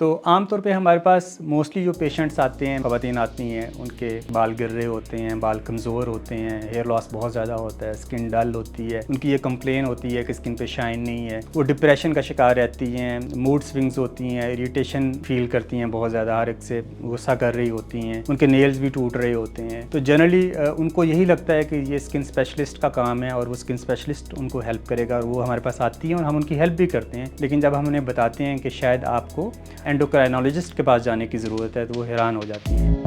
तो आमतौर पे हमारे पास मोस्टली जो पेशेंट्स आते हैं, ख़वातीन आती हैं, उनके बाल गिर रहे होते हैं, बाल कमज़ोर होते हैं, हेयर लॉस बहुत ज़्यादा होता है, स्किन डल होती है, उनकी ये कंप्लेन होती है कि स्किन पे शाइन नहीं है, वो डिप्रेशन का शिकार रहती हैं, मूड स्विंग्स होती हैं, इरिटेशन फील करती हैं, बहुत ज़्यादा हर एक से गुस्सा कर रही होती हैं, उनके नेल्स भी टूट रहे होते हैं। तो जनरली उनको यही लगता है कि ये स्किन स्पेशलिस्ट का काम है और वो स्किन स्पेशलिस्ट उनको हेल्प करेगा और वो हमारे पास आती हैं और हम उनकी हेल्प भी करते हैं। लेकिन जब हम उन्हें बताते हैं कि शायद आपको एंडोक्राइनोलॉजिस्ट के पास जाने की ज़रूरत है तो वो हैरान हो जाती हैं।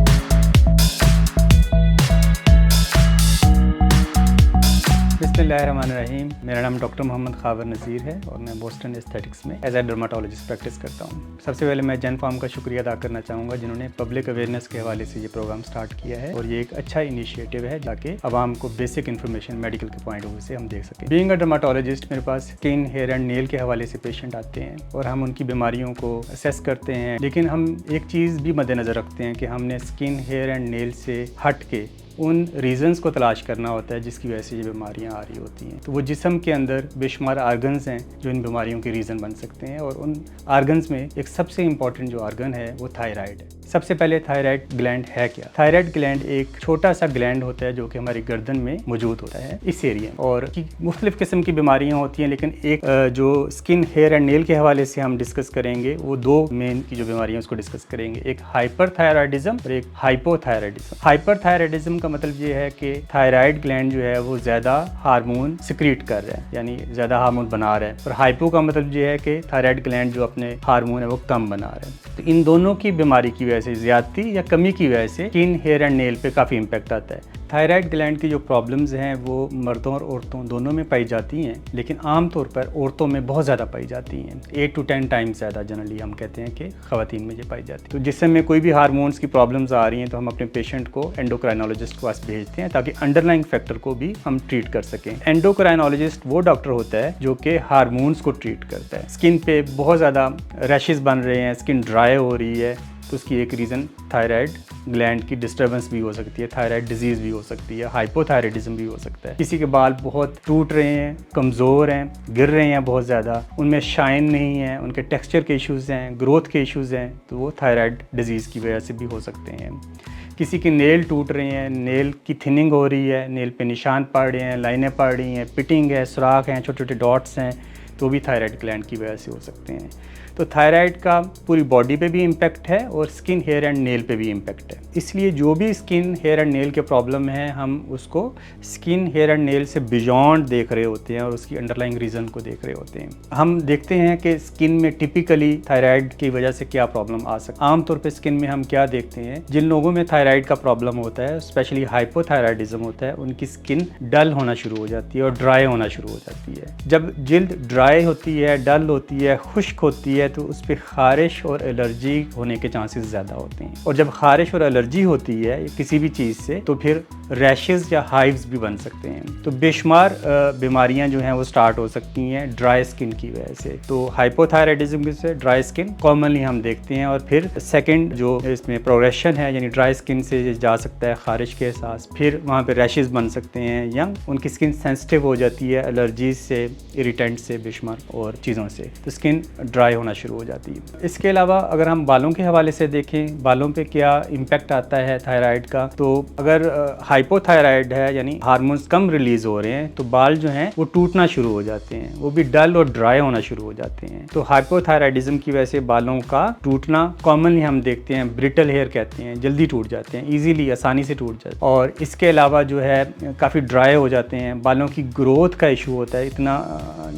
बिस्मिल्लाहिर्रहमानिर्रहीम। मेरा नाम डॉक्टर मोहम्मद खावर नज़ीर है और मैं बोस्टन एस्थेटिक्स में एज ए डर्माटोलॉजिस्ट प्रैक्टिस करता हूँ। सबसे पहले मैं जन फार्म का शुक्रिया अदा करना चाहूँगा जिन्होंने पब्लिक अवेयरनेस के हवाले से ये प्रोग्राम स्टार्ट किया है और ये एक अच्छा इनिशिएटिव है ताकि आवाम को बेसिक इन्फॉर्मेशन मेडिकल के पॉइंट ऑफ व्यू से हम देख सकें। बीइंग अ डर्माटोलॉजिस्ट मेरे पास स्किन, हेयर एंड नेल के हवाले से पेशेंट आते हैं और हम उनकी बीमारियों को असेस करते हैं। लेकिन हम एक चीज़ भी मद्देनज़र रखते हैं कि हमने स्किन, हेयर एंड नेल से हट के उन रीज़न्स को तलाश करना होता है जिसकी वजह से ये बीमारियां आ रही होती हैं। तो वो जिस्म के अंदर बेशुमार आर्गन्स हैं जो इन बीमारियों के रीज़न बन सकते हैं और उन आर्गन्स में एक सबसे इम्पॉर्टेंट जो आर्गन है वो थायराइड है। सबसे पहले थायराइड ग्लैंड है क्या? थायराइड ग्लैंड एक छोटा सा ग्लैंड होता है जो कि हमारी गर्दन में मौजूद होता है इस एरिया में, और मुख्तलिफ किस्म की बीमारियाँ होती हैं। लेकिन एक जो स्किन, हेयर एंड नेल के हवाले से हम डिस्कस करेंगे वो दो मेन की जो बीमारियाँ उसको डिस्कस करेंगे, एक हाइपरथायराइडिज्म और एक हाइपोथायराइडिज्म। हाइपरथायराइडिज्म का मतलब ये है कि थायराइड ग्लैंड जो है वो ज़्यादा हार्मोन सिक्रीट कर रहा है, यानी ज़्यादा हार्मोन बना रहा है, और हाइपो का मतलब ये है कि थायराइड ग्लैंड जो अपने हार्मोन है वो कम बना रहा है। तो इन दोनों की बीमारी की वजह से, ज़्यादती या कमी की वजह से स्किन, हेयर एंड नेल पे काफ़ी इम्पैक्ट आता है। थायराइड ग्लैंड की जो प्रॉब्लम्स हैं वो मर्दों और औरतों दोनों में पाई जाती हैं, लेकिन आमतौर पर औरतों में बहुत ज़्यादा पाई जाती हैं, 8 to 10 टाइम्स ज़्यादा जनरली हम कहते हैं कि ख़वातीन में ये पाई जाती है। तो जिससे में कोई भी हार्मोन्स की प्रॉब्लम्स आ रही हैं तो हम अपने पेशेंट को एंडोक्राइनोलॉजिस्ट के पास भेजते हैं ताकि अंडरलाइंग फैक्टर को भी हम ट्रीट कर सकें। एंडोक्राइनोलॉजिस्ट वो डॉक्टर होता है जो कि हार्मोन्स को ट्रीट करता है। स्किन पे बहुत ज़्यादा रैशेस बन रहे हैं, स्किन ड्राई हो रही है, तो उसकी एक रीज़न थायराइड ग्लैंड की डिस्टर्बेंस भी हो सकती है, थायराइड डिजीज़ भी हो सकती है, हाइपोथायराइडिज्म भी हो सकता है। किसी के बाल बहुत टूट रहे हैं, कमज़ोर हैं, गिर रहे हैं बहुत ज़्यादा, उनमें शाइन नहीं है, उनके टेक्सचर के इश्यूज़ हैं, ग्रोथ के इश्यूज़ हैं, तो वो थायराइड डिजीज़ की वजह से भी हो सकते हैं। किसी के नेल टूट रहे हैं, नेल की थिनिंग हो रही है, नेल पे निशान पड़ रहे हैं, लाइनें पड़ रही हैं, पिटिंग है, सुराख हैं, छोटे छोटे डॉट्स हैं, तो भी थायराइड ग्लैंड की वजह से हो सकते हैं। तो थायराइड का पूरी बॉडी पे भी इम्पैक्ट है और स्किन, हेयर एंड नेल पे भी इम्पैक्ट है। इसलिए जो भी स्किन, हेयर एंड नेल के प्रॉब्लम है हम उसको स्किन, हेयर एंड नेल से बियॉन्ड देख रहे होते हैं और उसकी अंडरलाइंग रीज़न को देख रहे होते हैं। हम देखते हैं कि स्किन में टिपिकली थायराइड की वजह से क्या प्रॉब्लम आ सकती है। आमतौर पर स्किन में हम क्या देखते हैं, जिन लोगों में थायराइड का प्रॉब्लम होता है, स्पेशली हाइपोथायराइडिज्म होता है, उनकी स्किन डल होना शुरू हो जाती है और ड्राई होना शुरू हो जाती है। जब जिल्द ड्राई होती है, डल होती है, खुश्क होती है, तो उस पर ख़ारिश और एलर्जी होने के चांसेस ज़्यादा होते हैं। और जब ख़ारिश और एलर्जी होती है किसी भी चीज़ से तो फिर रैशेज़ या हाइव्स भी बन सकते हैं। तो बेशुमार बीमारियां जो हैं वो स्टार्ट हो सकती हैं ड्राई स्किन की वजह से। तो हाइपोथायराइडिज्म से ड्राई स्किन कॉमनली हम देखते हैं, और फिर सेकंड जो इसमें प्रोग्रेशन है, यानी ड्राई स्किन से जा सकता है ख़ारिश के एहसास, फिर वहाँ पे रैशेज़ बन सकते हैं या उनकी स्किन सेंसिटिव हो जाती है एलर्जीज से, इरिटेंट से, बेशुमार और चीज़ों से, तो स्किन ड्राई होना शुरू हो जाती है। इसके अलावा अगर हम बालों के हवाले से देखें, बालों पे क्या इम्पैक्ट आता है थायराइड का, तो अगर हाइपोथायराइड है यानी हार्मोन्स कम रिलीज हो रहे हैं तो बाल जो हैं वो टूटना शुरू हो जाते हैं, वो भी डल और ड्राई होना शुरू हो जाते हैं। तो हाइपोथायराइडिज्म की वजह से बालों का टूटना कॉमनली हम देखते हैं, ब्रिटल हेयर कहते हैं, जल्दी टूट जाते हैं, ईजीली आसानी से टूट जाते हैं। और इसके अलावा जो है काफ़ी ड्राई हो जाते हैं, बालों की ग्रोथ का इशू होता है, इतना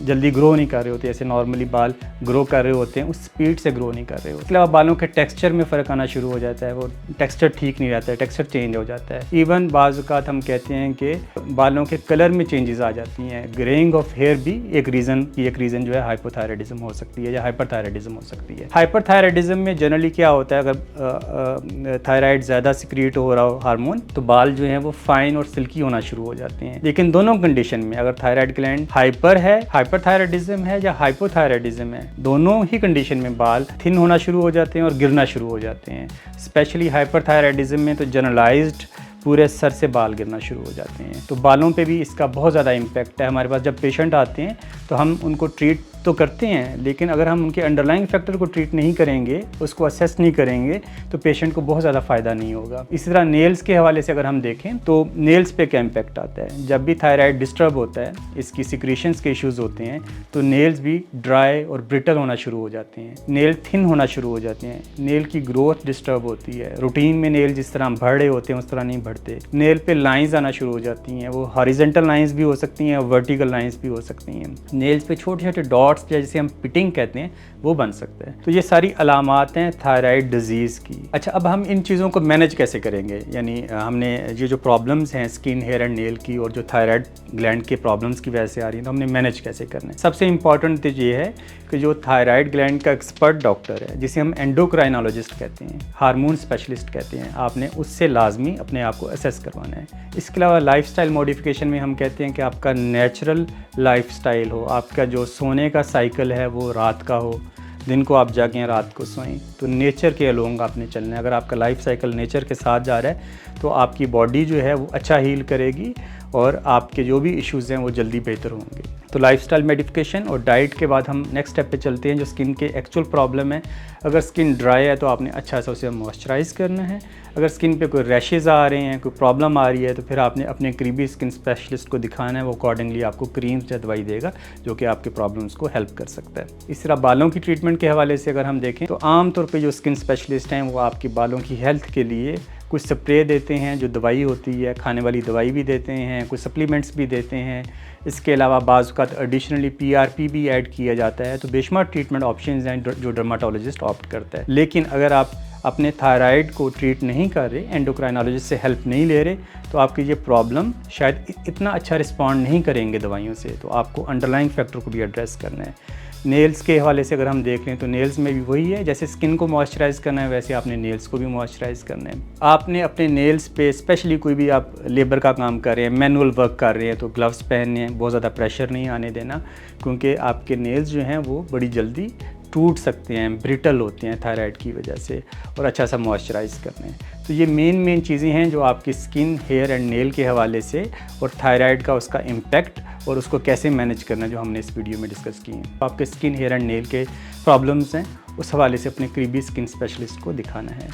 जल्दी ग्रो नहीं कर रहे होते, ऐसे नॉर्मली बाल ग्रो कर रहे होते हैं उस स्पीड से ग्रो नहीं कर रहे हो। इसके अलावा बालों के टेक्सचर में फ़र्क आना शुरू हो जाता है, वो टेक्सचर ठीक नहीं रहता है, टेक्सचर चेंज हो जाता है। इवन बाज़ औक़ात हम कहते हैं कि बालों के कलर में चेंजेस आ जाती हैं। ग्रेइंग ऑफ हेयर भी एक रीज़न जो है हाइपोथायराइडिज्म हो सकती है या हाइपरथायराइडिज्म हो सकती है। हाइपरथायराइडिज्म में जनरली क्या होता है, अगर थायराइड ज़्यादा सिक्रीट हो रहा हो हार्मोन, तो बाल जो हैं वो फाइन और सिल्की होना शुरू हो जाते हैं। लेकिन दोनों कंडीशन में, अगर थायराइड ग्लैंड हाइपर है, हाइपरथायराइडिज्म है या हाइपोथायराइडिज्म है, दोनों ही कंडीशन में बाल थिन होना शुरू हो जाते हैं और गिरना शुरू हो जाते हैं। स्पेशली हाइपरथायराइडिज्म में तो जनरलाइज्ड पूरे सर से बाल गिरना शुरू हो जाते हैं। तो बालों पे भी इसका बहुत ज़्यादा इम्पैक्ट है। हमारे पास जब पेशेंट आते हैं तो हम उनको ट्रीट तो करते हैं, लेकिन अगर हम उनके अंडरलाइंग फैक्टर को ट्रीट नहीं करेंगे, उसको असेस नहीं करेंगे, तो पेशेंट को बहुत ज़्यादा फ़ायदा नहीं होगा। इसी तरह नेल्स के हवाले से अगर हम देखें तो नेल्स पे क्या इम्पैक्ट आता है। जब भी थायराइड डिस्टर्ब होता है, इसकी सिक्रीशंस के इश्यूज़ होते हैं, तो नेल्स भी ड्राई और ब्रिटल होना शुरू हो जाते हैं, नेल थिन होना शुरू हो जाते हैं, नेल की ग्रोथ डिस्टर्ब होती है। रूटीन में नेल जिस तरह बढ़ रहे होते हैं उस तरह नहीं बढ़ते। नेल पे लाइंस आना शुरू हो जाती हैं, वो हॉरिजॉन्टल लाइंस भी हो सकती हैं और वर्टिकल लाइंस भी हो सकती हैं। नेल्स पे छोटे छोटे डॉट्स जैसे हम पिटिंग कहते हैं वो बन सकता है। तो ये सारी अलामात हैं थायराइड डिजीज़ की। अच्छा, अब हम इन चीज़ों को मैनेज कैसे करेंगे, यानी हमने ये जो प्रॉब्लम्स हैं स्किन, हेयर एंड नेल की और जो थायराइड ग्लैंड के प्रॉब्लम्स की वजह से आ रही हैं, तो हमने मैनेज कैसे करना है। सबसे इंपॉर्टेंट चीज़ ये है कि जो थायराइड ग्लैंड का एक्सपर्ट डॉक्टर है, जिसे हम एंडोक्राइनोलॉजिस्ट कहते हैं, हार्मोन स्पेशलिस्ट कहते हैं, आपने उससे लाजमी अपने आप को असेस करवाना है। इसके अलावा लाइफस्टाइल मॉडिफिकेशन में हम कहते हैं कि आपका नेचुरल लाइफस्टाइल हो, आपका जो सोने का साइकिल है वो रात का हो, दिन को आप जागें रात को सोएं, तो नेचर के अलोंग आपने चलना है। अगर आपका लाइफ साइकिल नेचर के साथ जा रहा है तो आपकी बॉडी जो है वो अच्छा हील करेगी और आपके जो भी इश्यूज़ हैं वो जल्दी बेहतर होंगे। तो लाइफस्टाइल मेडिफिकेशन और डाइट के बाद हम नेक्स्ट स्टेप पे चलते हैं, जो स्किन के एक्चुअल प्रॉब्लम है। अगर स्किन ड्राई है तो आपने अच्छा सा उसे मॉइस्चराइज़ करना है। अगर स्किन पे कोई रैशेज़ आ रहे हैं, कोई प्रॉब्लम आ रही है, तो फिर आपने अपने करीबी स्किन स्पेशलिस्ट को दिखाना है। वो अकॉर्डिंगली आपको क्रीम्स या दवाई देगा जो कि आपके प्रॉब्लम्स को हेल्प कर सकता है। इस तरह बालों की ट्रीटमेंट के हवाले से अगर हम देखें तो आमतौर पर जो स्किन स्पेशलिस्ट हैं वो आपके बालों की हेल्थ के लिए कुछ स्प्रे देते हैं जो दवाई होती है, खाने वाली दवाई भी देते हैं, कुछ सप्लीमेंट्स भी देते हैं। इसके अलावा बाज़ औक़ात एडिशनली PRP भी ऐड किया जाता है। तो बेशुमार ट्रीटमेंट ऑप्शंस हैं जो डर्माटोलॉजिस्ट ऑप्ट करता है। लेकिन अगर आप अपने थायराइड को ट्रीट नहीं कर रहे, एंडोक्राइनोलॉजिस्ट से हेल्प नहीं ले रहे, तो आपकी ये प्रॉब्लम शायद इतना अच्छा रिस्पॉन्ड नहीं करेंगे दवाइयों से। तो आपको अंडरलाइंग फैक्टर को भी एड्रेस करना है। नेल्स के हवाले से अगर हम देख लें तो नेल्स में भी वही है, जैसे स्किन को मॉइस्चराइज़ करना है वैसे आपने नेल्स को भी मॉइस्चराइज़ करना है। आपने अपने नेल्स पे स्पेशली कोई भी आप लेबर का काम कर रहे हैं, मैनुअल वर्क कर रहे हैं, तो ग्लव्स पहनने हैं, बहुत ज़्यादा प्रेशर नहीं आने देना, क्योंकि आपके नेल्स जो हैं वो बड़ी जल्दी टूट सकते हैं, ब्रिटल होते हैं थायराइड की वजह से, और अच्छा सा मॉइस्चराइज़ करना है। तो ये मेन चीज़ें हैं जो आपकी स्किन, हेयर एंड नेल के हवाले से और थायराइड का उसका इम्पैक्ट और उसको कैसे मैनेज करना जो हमने इस वीडियो में डिस्कस की हैं। आपके स्किन, हेयर एंड नेल के प्रॉब्लम्स हैं, उस हवाले से अपने करीबी स्किन स्पेशलिस्ट को दिखाना है।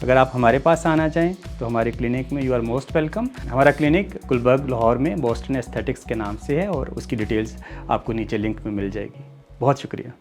अगर आप हमारे पास आना चाहें तो हमारे क्लिनिक में यू आर मोस्ट वेलकम। हमारा क्लिनिक गुलबर्ग, लाहौर में बोस्टन एस्थेटिक्स के नाम से है और उसकी डिटेल्स आपको नीचे लिंक में मिल जाएगी। बहुत शुक्रिया।